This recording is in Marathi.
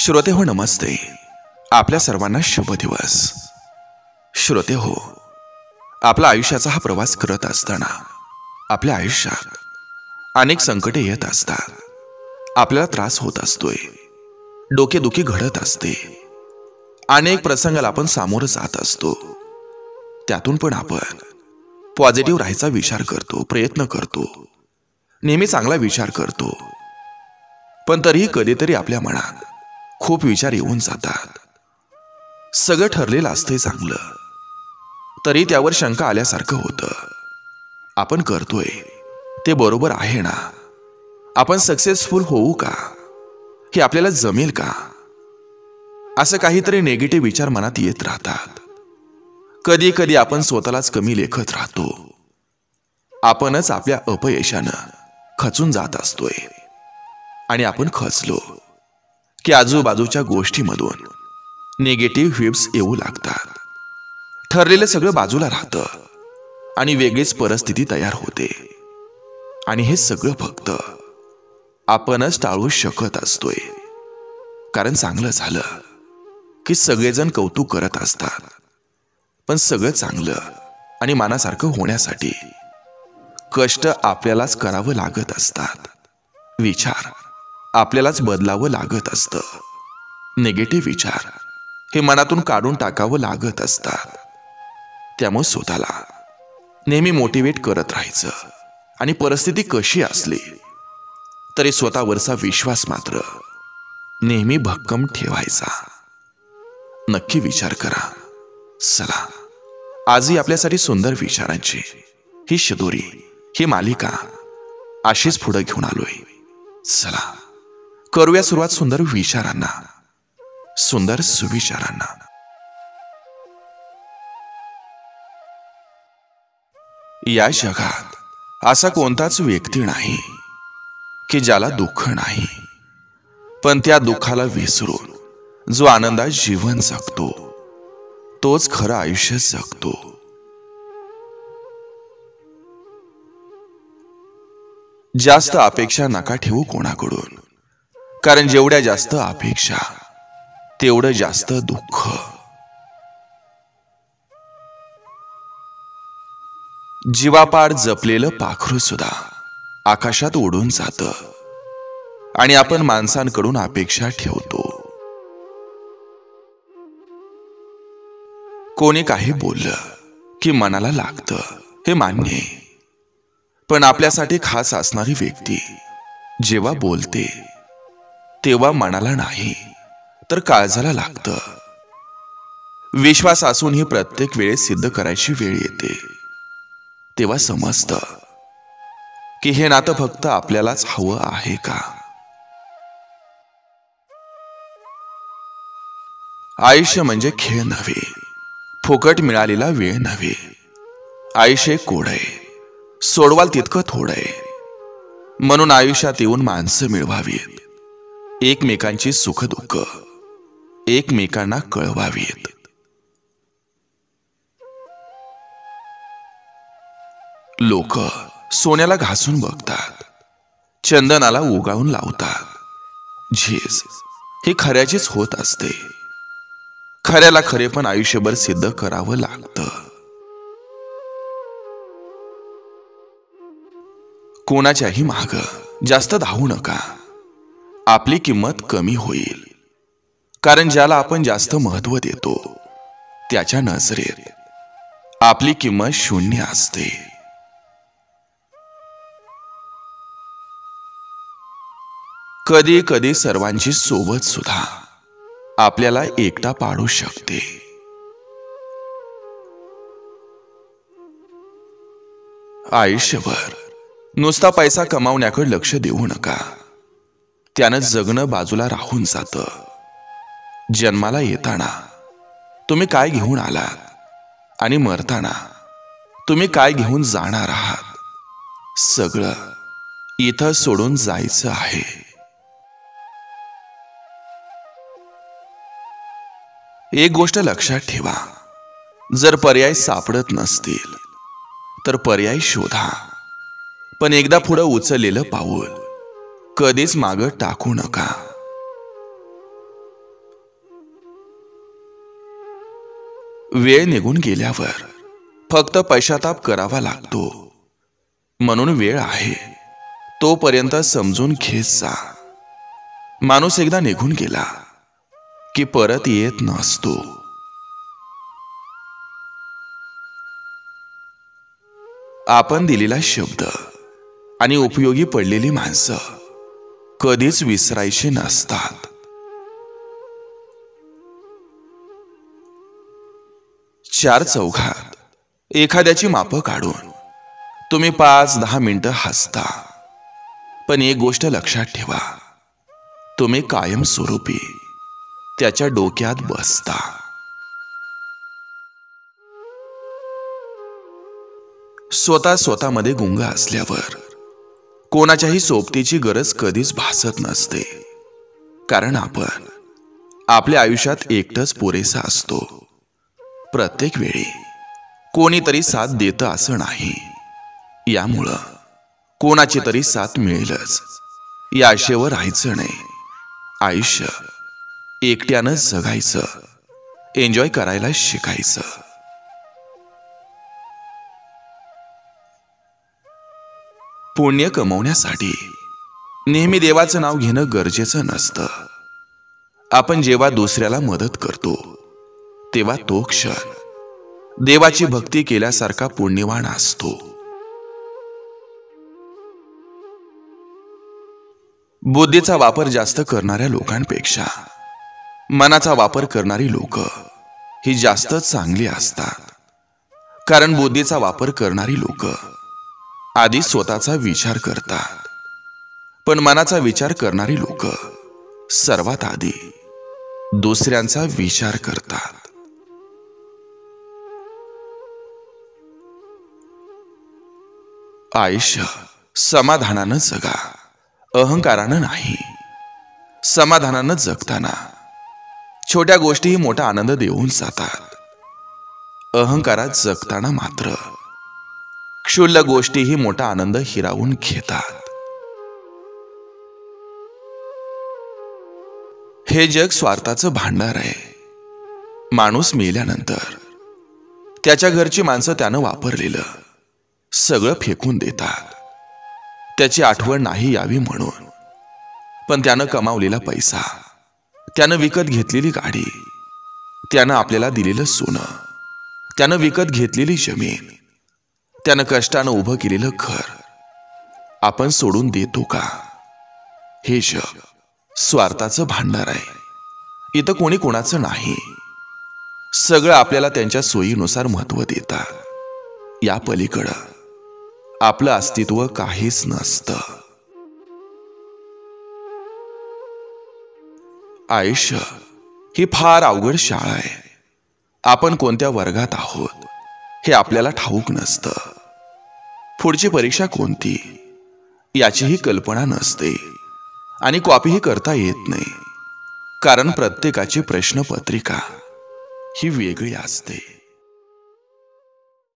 श्रोते हो नमस्ते. आपल्या सर्वांना शुभ दिवस. श्रोते हो, आपला आयुष्याचा हा प्रवास करत असताना आपल्या आयुष्यात अनेक संकटे येत असतात. आपल्याला त्रास होत असतोय, डोकेदुखी घडत असते, अनेक प्रसंगाला आपण सामोरं जात असतो. त्यातून पण आपण पॉझिटिव्ह राहायचा विचार करतो, प्रयत्न करतो, नेहमी चांगला विचार करतो. पण तरीही कधीतरी आपल्या मनात खूप विचार येऊन जातात. सगळं ठरलेलं असतंय चांगलं, तरी त्यावर शंका आल्यासारखं होतं. आपण करतोय ते बरोबर आहे ना? आपण सक्सेसफुल होऊ का? हे आपल्याला जमेल का? असं काहीतरी नेगेटिव्ह विचार मनात येत राहतात. कधी कधी आपण स्वतःलाच कमी लेखत राहतो. आपणच आपल्या अपयशानं खचून जात असतोय. आणि आपण खचलो की आजूबाजूच्या गोष्टीमधून निगेटिव्ह व्हिब्स येऊ लागतात. ठरलेलं सगळं बाजूला राहतं आणि वेगळीच परिस्थिती तयार होते. आणि हे सगळं फक्त आपणच टाळू शकत असतोय. कारण चांगलं झालं की सगळेजण कौतुक करत असतात. पण सगळं चांगलं आणि मनासारखं होण्यासाठी कष्ट आपल्यालाच करावं लागत असतात. विचार आपल्यालाच बदलावं लागत असतं. निगेटिव्ह विचार हे मनातून काढून टाकावं लागत असतात. त्यामुळे स्वतःला नेहमी मोटिवेट करत राहायचं. आणि परिस्थिती कशी असली तरी स्वतःवरचा विश्वास मात्र नेहमी भक्कम ठेवायचा. नक्की विचार करा. चला, आजही आपल्यासाठी सुंदर विचारांची ही शिदोरी, ही मालिका अशीच पुढे घेऊन आलोय. चला करूया सुरुवात सुंदर विचारांना, सुंदर सुविचारांना. या जगात असा कोणताच व्यक्ती नाही की ज्याला दुःख नाही, पण त्या दुःखाला विसरून जो आनंदात जीवन जगतो तोच खरं आयुष्य जगतो. जास्त अपेक्षा नका ठेवू कोणाकडून, कारण जेवढ्या जास्त अपेक्षा तेवढं जास्त दुःख. जीवापाड जपलेलं पाखरू सुद्धा आकाशात उडून जातं. आणि आपण माणसांकडून अपेक्षा ठेवतो. कोणी काही बोललं की मनाला लागतं, हे मान्य आहे. पण आपल्यासाठी खास असणारी व्यक्ती जेव्हा बोलते तेव्हा मनाला नाही तर काळजाला लागतं. विश्वास असूनही प्रत्येक वेळेस सिद्ध करायची वेळ येते. तेव्हा समजतं की हे नातं फक्त आपल्यालाच हवं आहे का? आयुष्य म्हणजे खेळ नव्हे, फुकट मिळालेला वेळ नव्हे. आयुष्य कोड आहे, सोडवाल तितकं थोडं आहे. म्हणून आयुष्यात येऊन माणसं मिळवावीत, एकमेकांची सुखदुःख एकमेकांना कळवावीत. लोक सोन्याला घासून बघतात, चंदनाला उगाळून लावतात. झीज ही खऱ्याचीच होत असते. खऱ्याला खरे पण आयुष्यभर सिद्ध करावं लागतं. कोणाच्याही माग जास्त धावू नका. आपली किंमत कमी होईल. कारण ज्याला आपण जास्त महत्त्व देतो त्याच्या नजरेत आपली किंमत शून्य असते. कधी कधी सर्वांची सोबत सुद्धा आपल्याला एकटा पाडू शकते. आयुष्यभर नुसता पैसा कमावण्याकडे लक्ष देऊ नका. त्यानं जगणं बाजूला राहून जातं. जन्माला येताना तुम्ही काय घेऊन आलात आणि मरताना तुम्ही काय घेऊन जाणार आहात, सगळं इथं सोडून जायचं आहे. एक गोष्ट लक्षात ठेवा, जर पर्याय सापडत नसतील तर पर्याय शोधा. पण एकदा पुढे उचललेलं पाऊल कधीच मागं टाकू नका. वेळ निघून गेल्यावर फक्त पश्चाताप करावा लागतो. म्हणून वेळ आहे तोपर्यंत समजून घेत जा. माणूस एकदा निघून गेला की परत येत नसतो. आपण दिलेला शब्द आणि उपयोगी पडलेली माणसं कधीच विसरायची नसतात. चार चौघात एखाद्याची मापं काढून तुम्ही 5-10 मिनिटं हसता, पण एक गोष्ट लक्षात ठेवा, तुम्ही कायमस्वरूपी त्याच्या डोक्यात बसता. स्वतःमध्ये गुंग असल्यावर कोणाच्याही सोबतीची गरज कधीच भासत नसते. कारण आपण आपल्या आयुष्यात एकटंच पुरेसा असतो. प्रत्येक वेळी कोणीतरी साथ देतं असं नाही. यामुळं कोणाची तरी साथ मिळेलच या आशेवर राहायचं नाही. आयुष्य एकट्यानंच जगायचं, एन्जॉय करायला शिकायचं. पुण्य कमवण्यासाठी नेहमी देवाचं नाव घेणं गरजेचं नसतं. आपण जेव्हा दुसऱ्याला मदत करतो तेव्हा तो क्षण देवाची भक्ती केल्यासारखा पुण्यवान असतो. बुद्धीचा वापर जास्त करणाऱ्या लोकांपेक्षा मनाचा वापर करणारी लोक ही जास्त चांगली असतात. कारण बुद्धीचा वापर करणारी लोक आधी स्वतःचा विचार करतात, पण मनाचा विचार करणारी लोक सर्वात आधी दुसऱ्यांचा विचार करतात. आयुष्य समाधानानं जगा, अहंकारानं नाही. समाधानानं जगताना छोट्या गोष्टीही मोठा आनंद देऊन जातात. अहंकारात जगताना मात्र क्षुल्लक गोष्टीही मोठा आनंद हिरावून घेतात. हे जग स्वार्थाचं भांडार आहे. माणूस मेल्यानंतर त्याच्या घरची माणसं त्यानं वापरलेलं सगळं फेकून देतात, त्याची आठवण नाही यावी म्हणून. पण त्यानं कमावलेला पैसा, त्यानं विकत घेतलेली गाडी, त्यानं आपल्याला दिलेलं सोनं, त्यानं विकत घेतलेली जमीन, त्यानं कष्टानं उभं केलेलं घर आपण सोडून देतो का? हे जग स्वार्थाचं भांडार आहे. इथं कोणी कोणाचं नाही. सगळं आपल्याला त्यांच्या सोयीनुसार महत्व देतात. या पलीकडं आपलं अस्तित्व काहीच नसतं. आयुष्य ही फार अवघड शाळा आहे. आपण कोणत्या वर्गात आहोत हे आपल्याला ठाऊक नसतं. पुढची परीक्षा कोणती याचीही कल्पना नसते आणि कॉपीही करता येत नाही. कारण प्रत्येकाची प्रश्नपत्रिका ही वेगळी असते.